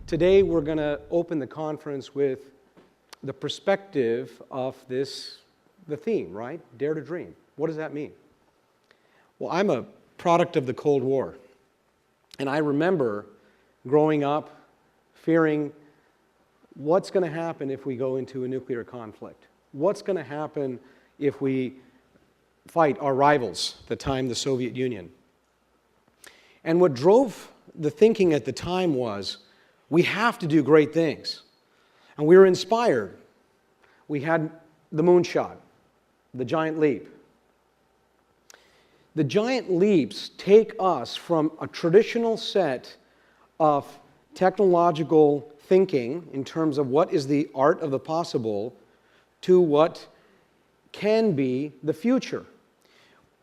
Today we're going to open the conference with the perspective of the theme, right? Dare to dream. What does that mean? Well, I'm a product of the Cold War. And I remember growing up fearing what's going to happen if we go into a nuclear conflict? What's going to happen if we fight our rivals, at the time the Soviet Union? And what drove the thinking at the time was, we have to do great things. And we were inspired. We had the moonshot, the giant leap. The giant leaps take us from a traditional set of technological thinking in terms of what is the art of the possible to what can be the future.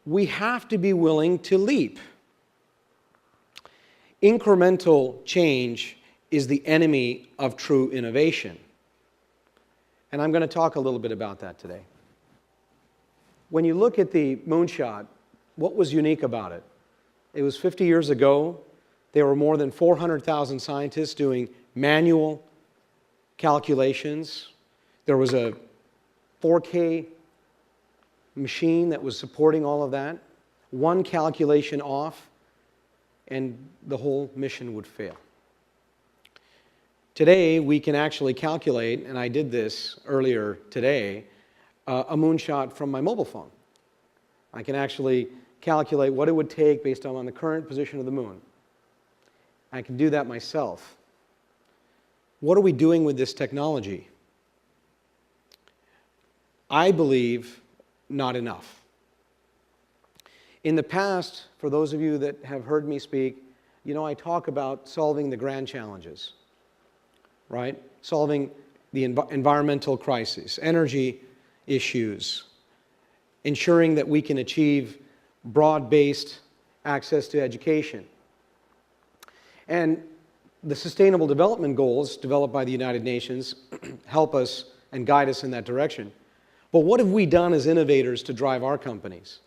We have to be willing to leap. Incremental change is the enemy of true innovation. And I'm going to talk a little bit about that today. When you look at the moonshot, what was unique about it? It was 50 years ago. There were more than 400,000 scientists doing manual calculations. There was a 4K machine that was supporting all of that. One calculation off, and the whole mission would fail. Today, we can actually calculate, and I did this earlier today, a moonshot from my mobile phone. I can actually calculate what it would take based on the current position of the moon. I can do that myself. What are we doing with this technology? I believe not enough. In the past, for those of you that have heard me speak, you know I talk about solving the grand challenges, right? Solving the environmental crisis, energy issues, ensuring that we can achieve broad-based access to education. And the Sustainable Development Goals developed by the United Nations help us and guide us in that direction. But what have we done as innovators to drive our companies?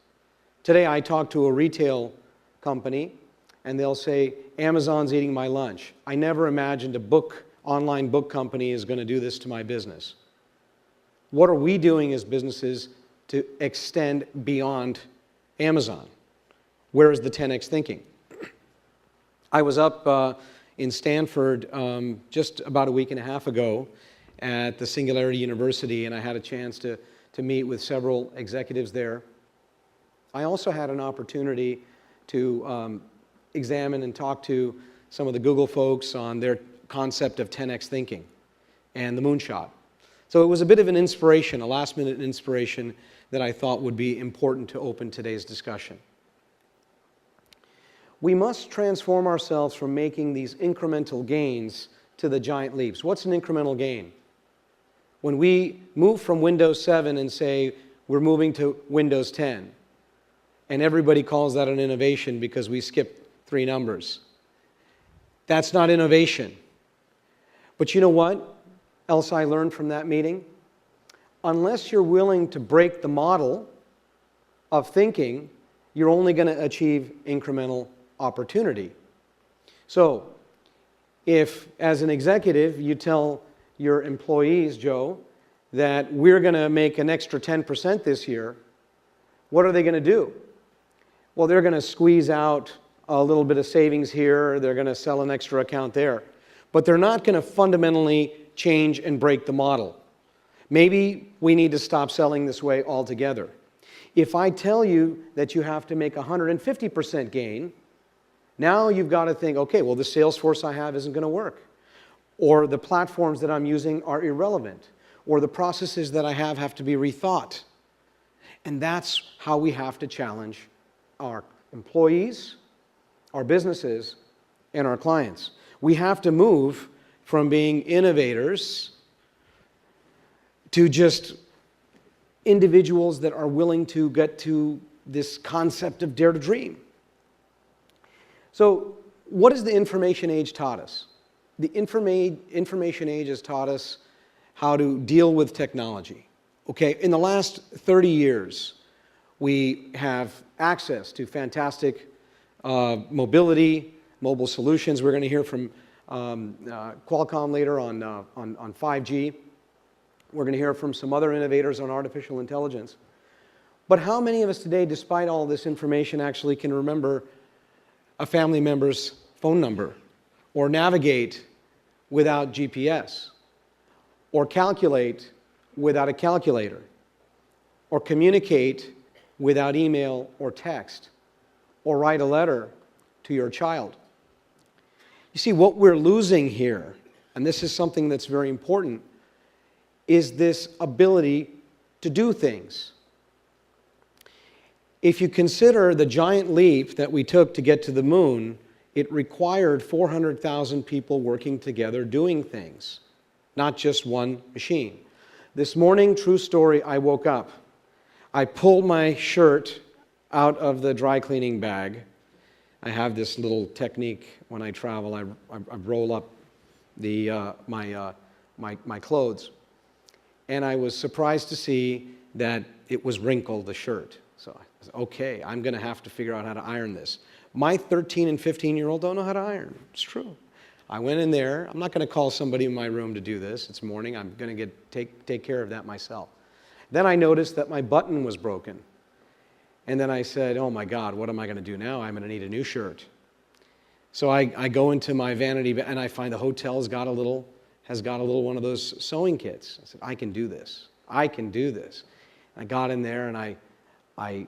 Today I talked to a retail company and they'll say, Amazon's eating my lunch. I never imagined a online book company is going to do this to my business. What are we doing as businesses to extend beyond Amazon? Where is the 10x thinking? I was up in Stanford just about a week and a half ago at the Singularity University, and I had a chance to meet with several executives there. I also had an opportunity to examine and talk to some of the Google folks on their concept of 10x thinking and the moonshot. So it was a bit of an inspiration, a last-minute inspiration that I thought would be important to open today's discussion. We must transform ourselves from making these incremental gains to the giant leaps. What's an incremental gain? When we move from Windows 7 and say we're moving to Windows 10, and everybody calls that an innovation because we skipped 3 numbers. That's not innovation. But you know what else I learned from that meeting? Unless you're willing to break the model of thinking, you're only going to achieve incremental opportunity. So, if as an executive you tell your employees, Joe, that we're going to make an extra 10% this year, what are they going to do? Well, they're going to squeeze out a little bit of savings here, they're going to sell an extra account there. But they're not going to fundamentally change and break the model. Maybe we need to stop selling this way altogether. If I tell you that you have to make a 150% gain, now you've got to think, okay, well, the sales force I have isn't going to work. Or the platforms that I'm using are irrelevant. Or the processes that I have to be rethought. And that's how we have to challenge our employees, our businesses, and our clients. We have to move from being innovators to just individuals that are willing to get to this concept of dare to dream. So, what has the information age taught us? The information age has taught us how to deal with technology. Okay, in the last 30 years, we have access to fantastic mobility, mobile solutions. We're going to hear from Qualcomm later on 5G. We're going to hear from some other innovators on artificial intelligence. But how many of us today, despite all this information, actually can remember a family member's phone number, or navigate without GPS, or calculate without a calculator, or communicate without email or text, or write a letter to your child? You see, what we're losing here, and this is something that's very important, is this ability to do things. If you consider the giant leap that we took to get to the moon, it required 400,000 people working together doing things, not just one machine. This morning, true story, I woke up. I pulled my shirt out of the dry cleaning bag. I have this little technique when I travel. I roll up my clothes. And I was surprised to see that it was wrinkled, the shirt. So I was, okay, I'm going to have to figure out how to iron this. My 13 and 15-year-old don't know how to iron. It's true. I went in there. I'm not going to call somebody in my room to do this. It's morning. I'm going to take care of that myself. Then I noticed that my button was broken. And then I said, oh my God, what am I going to do now? I'm going to need a new shirt. So I go into my vanity and I find the hotel has got a little one of those sewing kits. I said, I can do this. I can do this. I got in there and I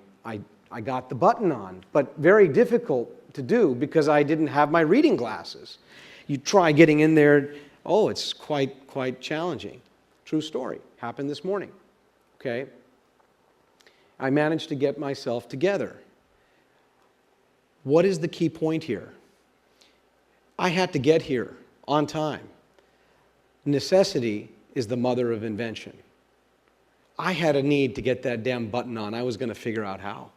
got the button on, but very difficult to do because I didn't have my reading glasses. You try getting in there, oh, it's quite challenging. True story. Happened this morning. Okay? I managed to get myself together. What is the key point here? I had to get here on time. Necessity is the mother of invention. I had a need to get that damn button on. I was going to figure out how.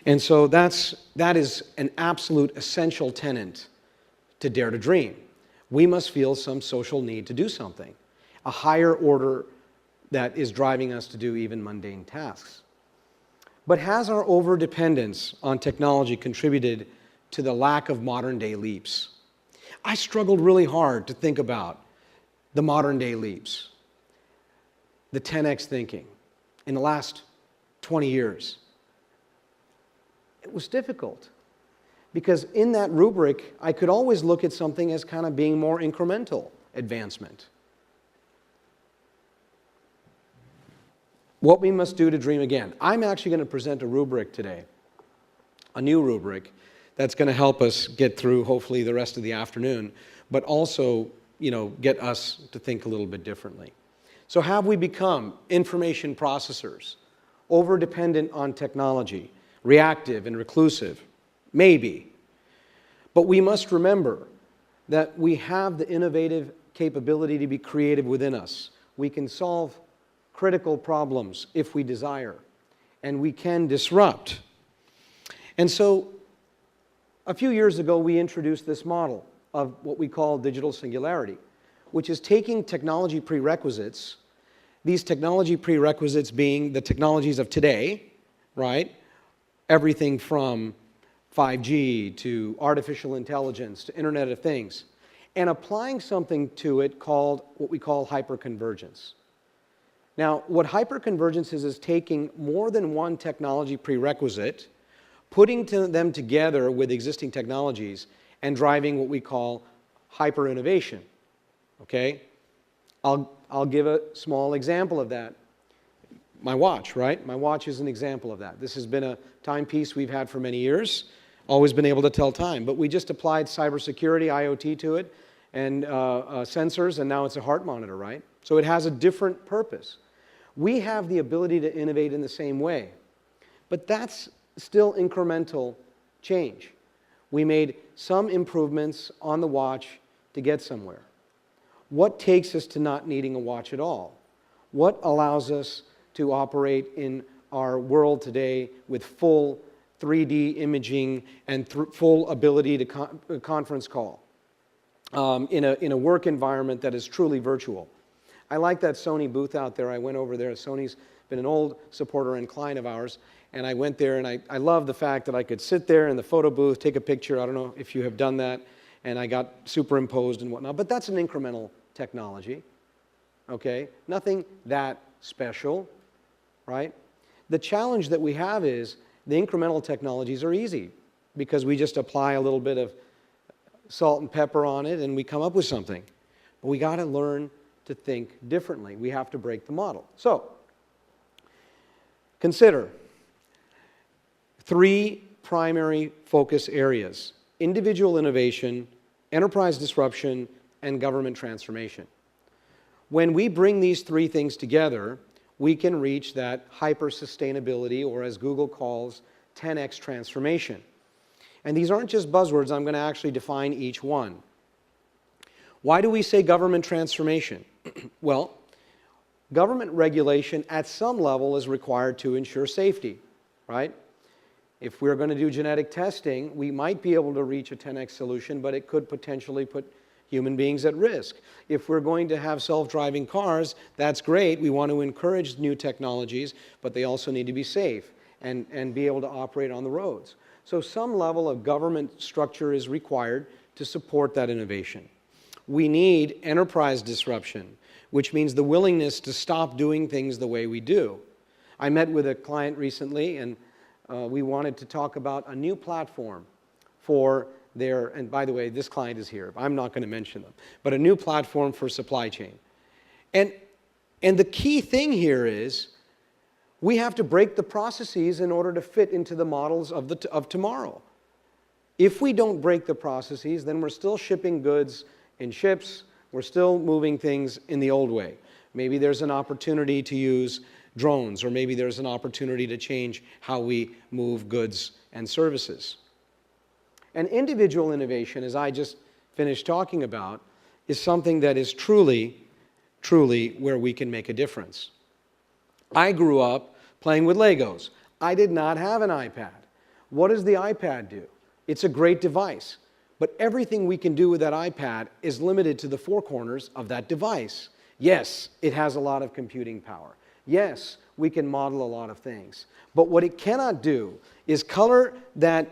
And so that is an absolute essential tenet to dare to dream. We must feel some social need to do something, a higher order that is driving us to do even mundane tasks. But has our overdependence on technology contributed to the lack of modern-day leaps? I struggled really hard to think about the modern-day leaps, the 10x thinking in the last 20 years. It was difficult because in that rubric, I could always look at something as kind of being more incremental advancement. What we must do to dream again. I'm actually going to present a rubric today, a new rubric that's going to help us get through hopefully the rest of the afternoon, but also, get us to think a little bit differently. So have we become information processors, over-dependent on technology, reactive and reclusive? Maybe. But we must remember that we have the innovative capability to be creative within us. We can solve critical problems if we desire, and we can disrupt. And so, a few years ago, we introduced this model of what we call digital singularity, which is taking technology prerequisites, these technology prerequisites being the technologies of today, right? Everything from 5G to artificial intelligence to Internet of Things, and applying something to it called what we call hyperconvergence. Now, what hyperconvergence is taking more than one technology prerequisite, putting them together with existing technologies, and driving what we call hyper-innovation. Okay? I'll give a small example of that. My watch, right? My watch is an example of that. This has been a timepiece we've had for many years, always been able to tell time, but we just applied cybersecurity, IoT to it, and sensors, and now it's a heart monitor, right? So it has a different purpose. We have the ability to innovate in the same way, but that's still incremental change. We made some improvements on the watch to get somewhere. What takes us to not needing a watch at all? What allows us to operate in our world today with full 3D imaging and full ability to conference call in a work environment that is truly virtual? I like that Sony booth out there. I went over there. Sony's been an old supporter and client of ours, and I went there, and I love the fact that I could sit there in the photo booth, take a picture. I don't know if you have done that, and I got superimposed and whatnot, but that's an incremental technology, okay? Nothing that special, right? The challenge that we have is the incremental technologies are easy because we just apply a little bit of salt and pepper on it and we come up with something. But we got to learn to think differently. We have to break the model. So, consider 3 primary focus areas: individual innovation, enterprise disruption, and government transformation. When we bring these 3 things together, we can reach that hyper-sustainability, or as Google calls, 10x transformation. And these aren't just buzzwords. I'm going to actually define each one. Why do we say government transformation? Well, government regulation at some level is required to ensure safety, right? If we're going to do genetic testing, we might be able to reach a 10x solution, but it could potentially put human beings at risk. If we're going to have self-driving cars, that's great. We want to encourage new technologies, but they also need to be safe and be able to operate on the roads. So some level of government structure is required to support that innovation. We need enterprise disruption, which means the willingness to stop doing things the way we do. I met with a client recently, and we wanted to talk about a new platform for their, and by the way, this client is here. I'm not going to mention them, but a new platform for supply chain. And the key thing here is we have to break the processes in order to fit into the models of tomorrow. If we don't break the processes, then we're still shipping goods in ships. We're still moving things in the old way. Maybe there's an opportunity to use drones, or maybe there's an opportunity to change how we move goods and services. And individual innovation, as I just finished talking about, is something that is truly, truly where we can make a difference. I grew up playing with Legos. I did not have an iPad. What does the iPad do? It's a great device, but everything we can do with that iPad is limited to the 4 corners of that device. Yes, it has a lot of computing power. Yes, we can model a lot of things. But what it cannot do is color that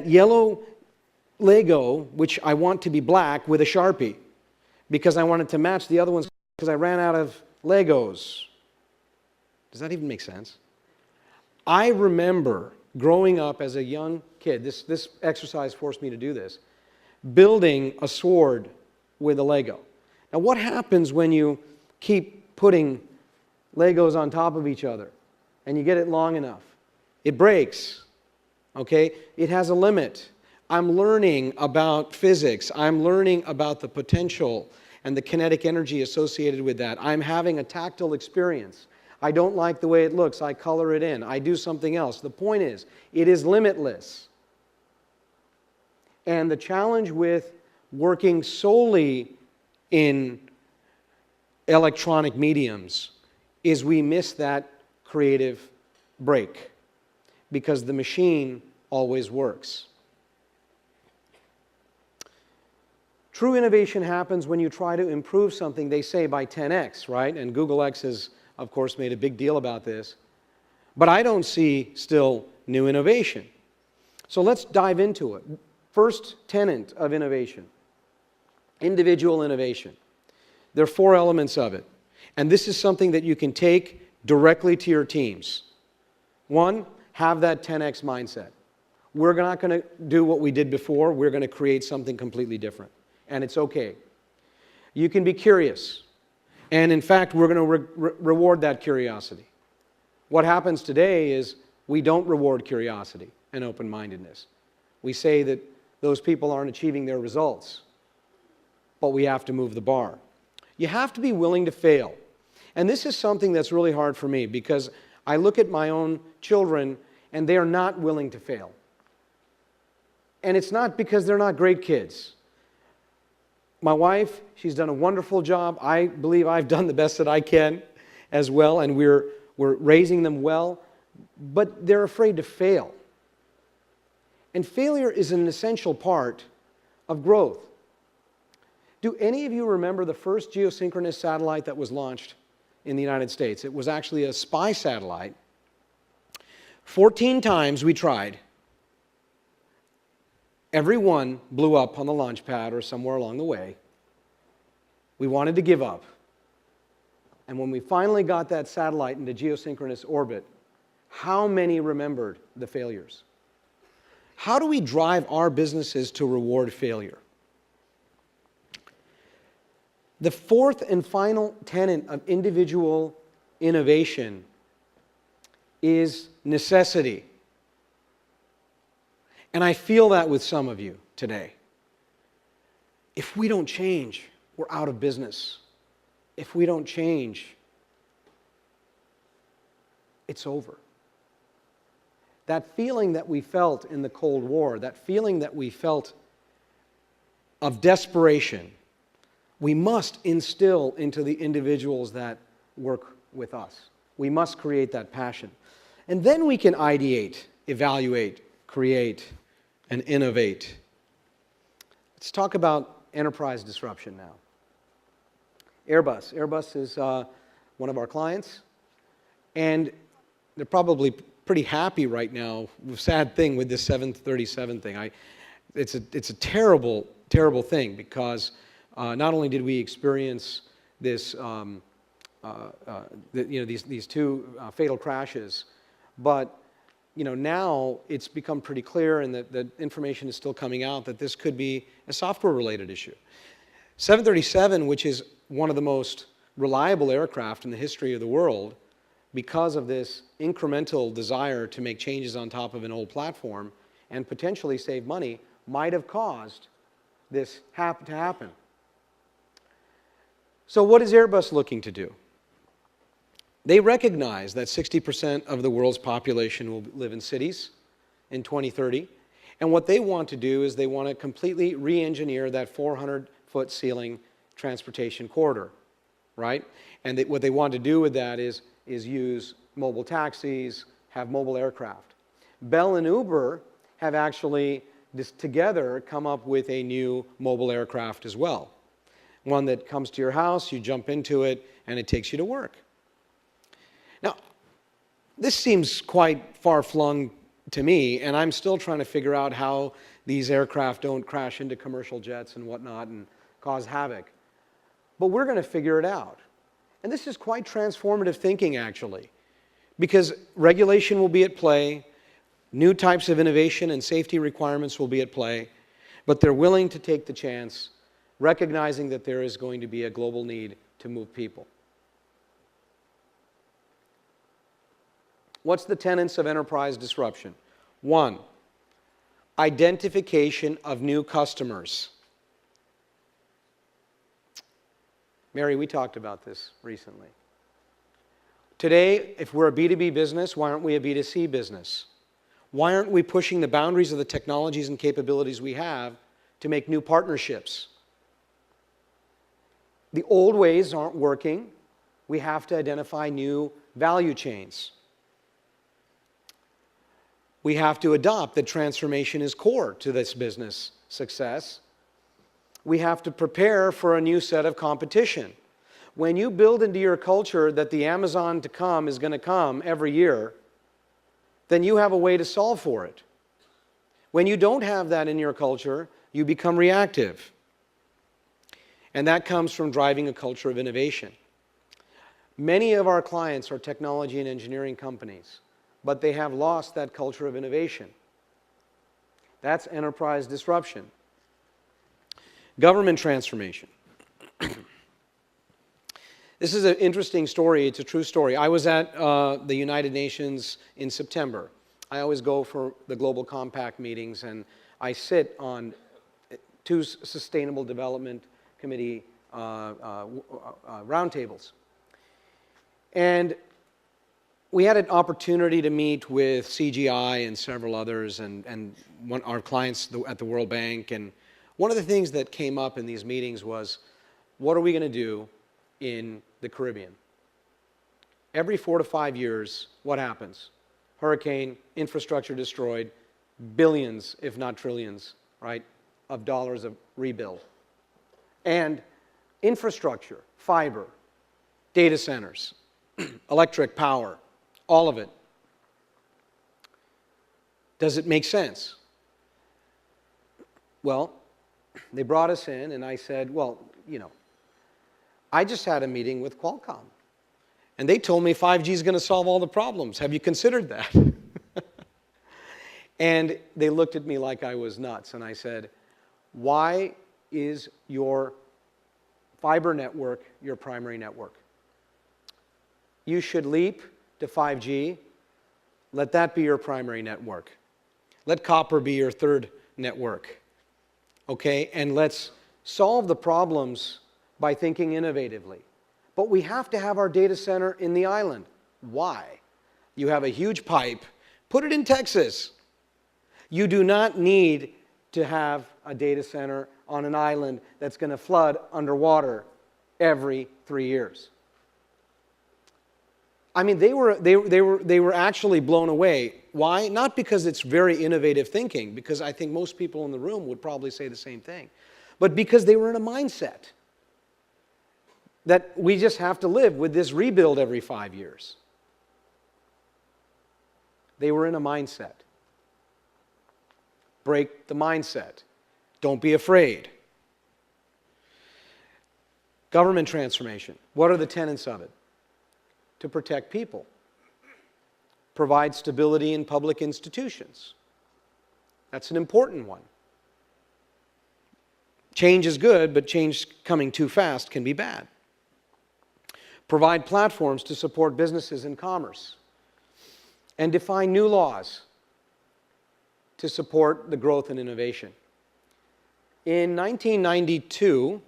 yellow Lego, which I want to be black, with a Sharpie, because I want it to match the other ones because I ran out of Legos. Does that even make sense? I remember growing up as a young kid, this exercise forced me to do this, building a sword with a Lego. Now what happens when you keep putting Legos on top of each other and you get it long enough? It breaks. Okay? It has a limit. I'm learning about physics. I'm learning about the potential and the kinetic energy associated with that. I'm having a tactile experience. I don't like the way it looks. I color it in. I do something else. The point is, it is limitless. And the challenge with working solely in electronic mediums is we miss that creative break, because the machine always works. True innovation happens when you try to improve something, they say, by 10x, right? And Google X has, of course, made a big deal about this. But I don't see still new innovation. So let's dive into it. First tenet of innovation, individual innovation. There are 4 elements of it. And this is something that you can take directly to your teams. 1, have that 10x mindset. We're not going to do what we did before. We're going to create something completely different. And it's okay. You can be curious. And in fact, we're going to reward that curiosity. What happens today is we don't reward curiosity and open-mindedness. We say that those people aren't achieving their results. But we have to move the bar. You have to be willing to fail. And this is something that's really hard for me, because I look at my own children and they are not willing to fail. And it's not because they're not great kids. My wife, she's done a wonderful job. I believe I've done the best that I can as well, and we're raising them well, but they're afraid to fail. And failure is an essential part of growth. Do any of you remember the first geosynchronous satellite that was launched in the United States? It was actually a spy satellite. 14 times we tried. Everyone blew up on the launch pad or somewhere along the way. We wanted to give up. And when we finally got that satellite into geosynchronous orbit, how many remembered the failures? How do we drive our businesses to reward failure? The fourth and final tenet of individual innovation is necessity. And I feel that with some of you today. If we don't change, we're out of business. If we don't change, it's over. That feeling that we felt in the Cold War, that feeling that we felt of desperation, we must instill into the individuals that work with us. We must create that passion. And then we can ideate, evaluate, create, and innovate. Let's talk about enterprise disruption now. Airbus. Airbus is one of our clients, and they're probably pretty happy right now. Sad thing with this 737 thing. It's a terrible, terrible thing because not only did we experience this, these two fatal crashes, but now it's become pretty clear, and the information is still coming out, that this could be a software-related issue. 737, which is one of the most reliable aircraft in the history of the world, because of this incremental desire to make changes on top of an old platform and potentially save money, might have caused this to happen. So what is Airbus looking to do? They recognize that 60% of the world's population will live in cities in 2030. And what they want to do is they want to completely re-engineer that 400-foot ceiling transportation corridor, right? And what they want to do with that is use mobile taxis, have mobile aircraft. Bell and Uber have actually together come up with a new mobile aircraft as well. One that comes to your house, you jump into it, and it takes you to work. Now, this seems quite far-flung to me, and I'm still trying to figure out how these aircraft don't crash into commercial jets and whatnot and cause havoc. But we're going to figure it out. And this is quite transformative thinking, actually, because regulation will be at play, new types of innovation and safety requirements will be at play, but they're willing to take the chance, recognizing that there is going to be a global need to move people. What's the tenets of enterprise disruption? 1, identification of new customers. Mary, we talked about this recently. Today, if we're a B2B business, why aren't we a B2C business? Why aren't we pushing the boundaries of the technologies and capabilities we have to make new partnerships? The old ways aren't working. We have to identify new value chains. We have to adopt that transformation is core to this business success. We have to prepare for a new set of competition. When you build into your culture that the Amazon to come is going to come every year, then you have a way to solve for it. When you don't have that in your culture, you become reactive. And that comes from driving a culture of innovation. Many of our clients are technology and engineering companies, but they have lost that culture of innovation. That's enterprise disruption. Government transformation. This is an interesting story. It's a true story. I was at the United Nations in September. I always go for the Global Compact meetings, and I sit on 2 Sustainable Development Committee roundtables. And we had an opportunity to meet with CGI and several others, and our clients at the World Bank. And one of the things that came up in these meetings was, what are we going to do in the Caribbean? Every 4 to 5 years, what happens? Hurricane, infrastructure destroyed, billions, if not trillions, right, of dollars of rebuild. And infrastructure, fiber, data centers, electric power, all of it. Does it make sense? Well, they brought us in, and I said, well, I just had a meeting with Qualcomm, and they told me 5G is going to solve all the problems. Have you considered that? And they looked at me like I was nuts, and I said, why is your fiber network your primary network? You should leap to 5G. Let that be your primary network. Let copper be your third network. Okay? And let's solve the problems by thinking innovatively. But we have to have our data center in the island. Why? You have a huge pipe. Put it in Texas. You do not need to have a data center on an island that's going to flood underwater every 3 years. I mean, they were actually blown away. Why? Not because it's very innovative thinking, because I think most people in the room would probably say the same thing, but because they were in a mindset that we just have to live with this rebuild every 5 years. They were in a mindset. Break the mindset. Don't be afraid. Government transformation. What are the tenets of it? To protect people. Provide stability in public institutions. That's an important one. Change is good, but change coming too fast can be bad. Provide platforms to support businesses and commerce. And define new laws to support the growth and innovation. In 1992,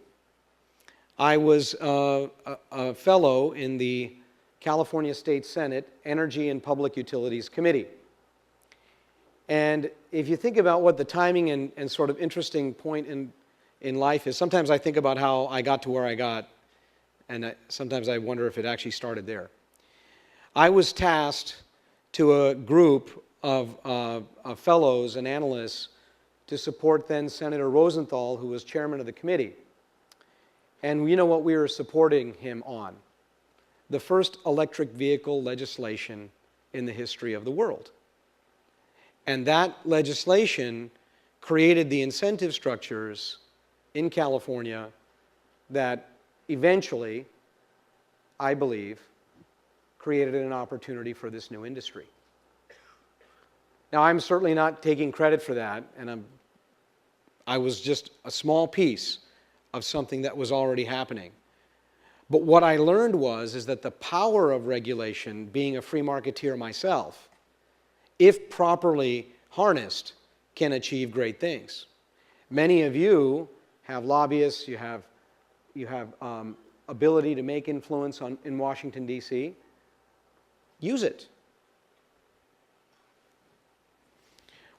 I was a fellow in the California State Senate Energy and Public Utilities Committee. And if you think about what the timing and sort of interesting point in life is, sometimes I think about how I got to where I got, and sometimes I wonder if it actually started there. I was tasked to a group of fellows and analysts to support then Senator Rosenthal, who was chairman of the committee. And you know what we were supporting him on? The first electric vehicle legislation in the history of the world. And that legislation created the incentive structures in California that eventually, I believe, created an opportunity for this new industry. Now, I'm certainly not taking credit for that, and I was just a small piece of something that was already happening. But what I learned is that the power of regulation, being a free marketeer myself, if properly harnessed, can achieve great things. Many of you have lobbyists, you have ability to make influence in Washington, D.C. Use it.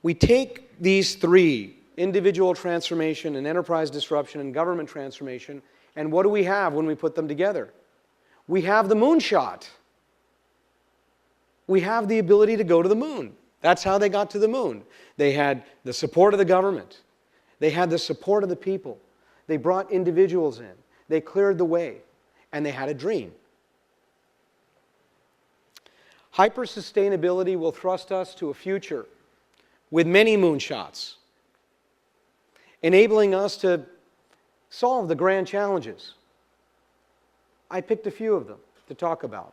We take these three, individual transformation and enterprise disruption and government transformation, and what do we have when we put them together? We have the moonshot. We have the ability to go to the moon. That's how they got to the moon. They had the support of the government. They had the support of the people. They brought individuals in. They cleared the way. And they had a dream. Hyper-sustainability will thrust us to a future with many moonshots, enabling us to solve the grand challenges. I picked a few of them to talk about.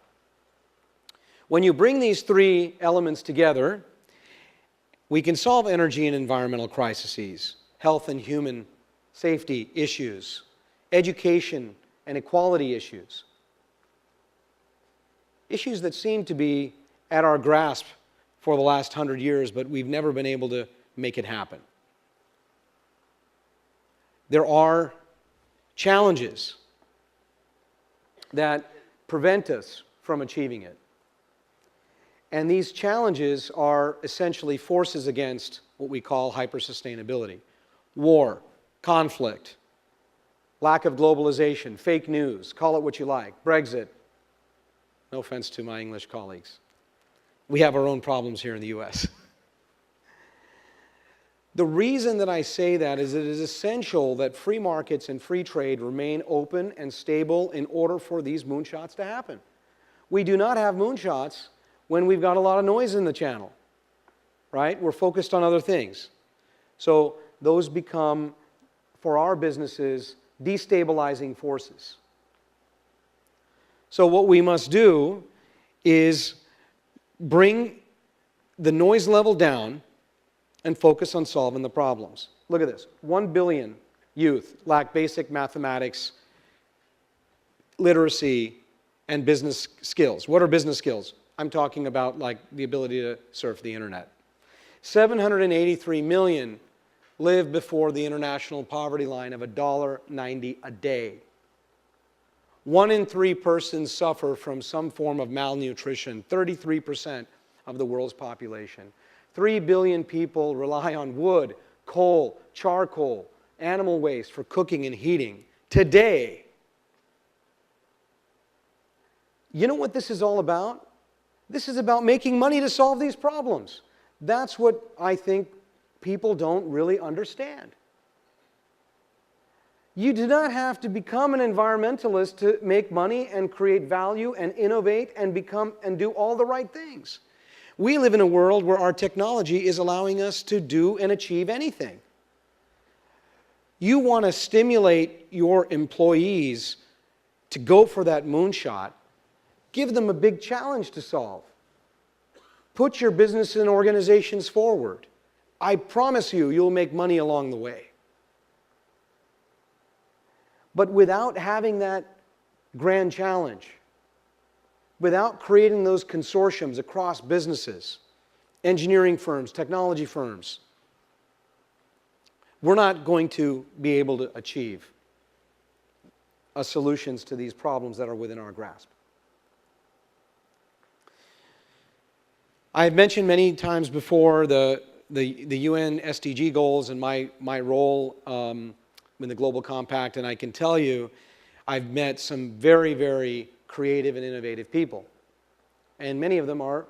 When you bring these three elements together, we can solve energy and environmental crises, health and human safety issues, education and equality issues. Issues that seem to be at our grasp for the last 100 years, but we've never been able to make it happen. There are challenges that prevent us from achieving it. And these challenges are essentially forces against what we call hyper-sustainability. War, conflict, lack of globalization, fake news, call it what you like, Brexit. No offense to my English colleagues. We have our own problems here in the US. The reason that I say that is it is essential that free markets and free trade remain open and stable in order for these moonshots to happen. We do not have moonshots when we've got a lot of noise in the channel, right? We're focused on other things. So those become, for our businesses, destabilizing forces. So what we must do is bring the noise level down and focus on solving the problems. Look at this. 1 billion youth lack basic mathematics, literacy, and business skills. What are business skills? I'm talking about like the ability to surf the internet. 783 million live before the international poverty line of $1.90 a day. 1 in 3 persons suffer from some form of malnutrition, 33% of the world's population. 3 billion people rely on wood, coal, charcoal, animal waste for cooking and heating today. You know what this is all about? This is about making money to solve these problems. That's what I think people don't really understand. You do not have to become an environmentalist to make money and create value and innovate and become and do all the right things. We live in a world where our technology is allowing us to do and achieve anything. You want to stimulate your employees to go for that moonshot, give them a big challenge to solve. Put your business and organizations forward. I promise you, you'll make money along the way. But without having that grand challenge, without creating those consortiums across businesses, engineering firms, technology firms, we're not going to be able to achieve solutions to these problems that are within our grasp. I've mentioned many times before the UN SDG goals and my role in the Global Compact, and I can tell you I've met some very, very creative and innovative people. And many of them are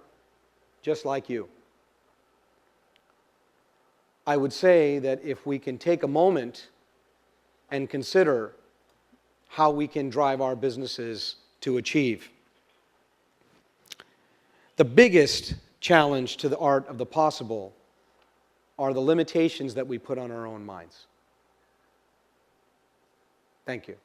just like you. I would say that if we can take a moment and consider how we can drive our businesses to achieve. The biggest challenge to the art of the possible are the limitations that we put on our own minds. Thank you.